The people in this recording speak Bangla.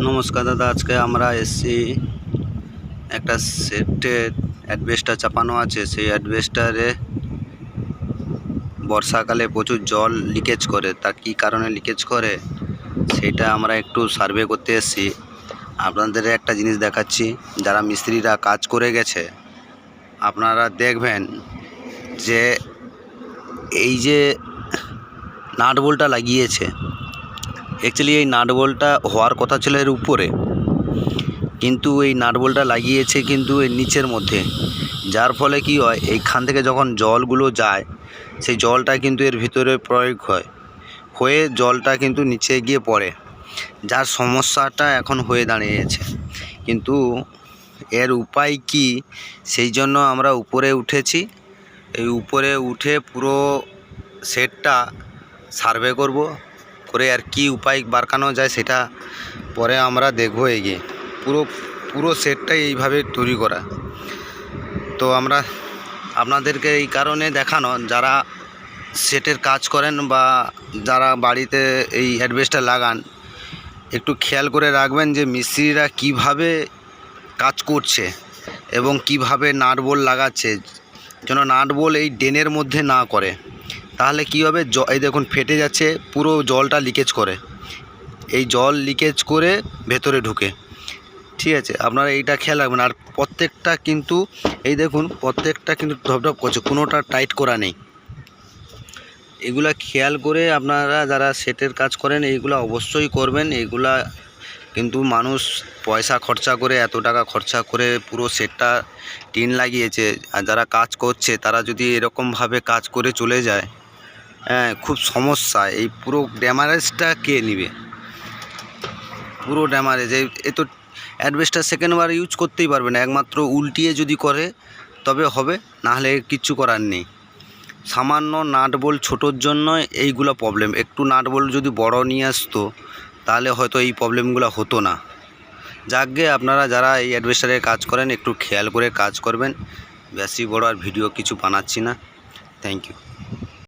নমস্কার দাদা, আজকে আমরা এসেছি একটা সেটের অ্যাডভেস্টার চাপানো আছে। সেই অ্যাডভেস্টারে বর্ষাকালে প্রচুর জল লিকেজ করে। তা কী কারণে লিকেজ করে সেটা আমরা একটু সার্ভে করতে এসেছি। আপনাদের একটা জিনিস দেখাচ্ছি, যারা মিস্ত্রিরা কাজ করে গেছে আপনারা দেখবেন যে এই যে নাট বোল্টটা লাগিয়েছে, অ্যাকচুয়ালি এই নাট বোল্টটা হওয়ার কথা ছিল এর উপরে, কিন্তু এই নাট বোল্টটা লাগিয়েছে কিন্তু এর নিচের মধ্যে, যার ফলে কি হয়, এইখান থেকে যখন জলগুলো যায় সেই জলটা কিন্তু এর ভিতরে প্রয়োগ হয়ে জলটা কিন্তু নিচে গিয়ে পড়ে, যার সমস্যাটা এখন হয়ে দাঁড়িয়েছে। কিন্তু এর উপায় কি, সেই জন্য আমরা উপরে উঠেছি। এই উপরে উঠে পুরো সেটটা সার্ভে করে আর কি উপায় বাড়ানো যায় সেটা পরে আমরা দেখব এগিয়ে। পুরো সেটটাই এইভাবে তৈরি করা। তো আমরা আপনাদেরকে এই কারণে দেখানো, যারা সেটের কাজ করেন বা যারা বাড়িতে এই অ্যাডভেস্টার লাগান, একটু খেয়াল করে রাখবেন যে মিস্ত্রিরা কিভাবে কাজ করছে এবং কিভাবে নাট বোল্ট লাগাচ্ছে, যেন নাট বোল্ট এই ড্রেনের মধ্যে না করে। তাহলে কি হবে, এই দেখুন ফেটে যাচ্ছে, পুরো জলটা লিকেজ করে, এই জল লিকেজ করে ভেতরে ঢুকে। ঠিক আছে, আপনারা এইটা খেয়াল রাখবেন। আর প্রত্যেকটা কিন্তু এই দেখুন, প্রত্যেকটা কিন্তু ধপধপ করছে, কোনোটা টাইট করা নেই। এগুলা খেয়াল করে আপনারা যারা সেটের কাজ করেন এইগুলা অবশ্যই করবেন। এইগুলা কিন্তু মানুষ পয়সা খরচা করে, এত টাকা খরচা করে পুরো সেটটা টিন লাগিয়েছে, আর যারা কাজ করছে তারা যদি এরকমভাবে কাজ করে চলে যায়, খুব সমস্যা। এই পুরো ড্যামারেজটা কে নেবে? পুরো ড্যামারেজ। এ তো অ্যাডভেস্টার সেকেন্ডবার ইউজ করতেই পারবে না, একমাত্র উল্টিয়ে যদি করে তবে হবে, নাহলে কিচ্ছু করার নেই। সামান্য নাট বোল্ট ছোটোর জন্য এইগুলো প্রবলেম। একটু নাট বোল্ট যদি বড় নিয়ে আসতো তাহলে হয়তো এই প্রবলেমগুলো হতো না। যাকগে, আপনারা যারা এই অ্যাডভেস্টারে কাজ করেন একটু খেয়াল করে কাজ করবেন। বেশি বড় আর ভিডিও কিছু বানাচ্ছি না। Thank you.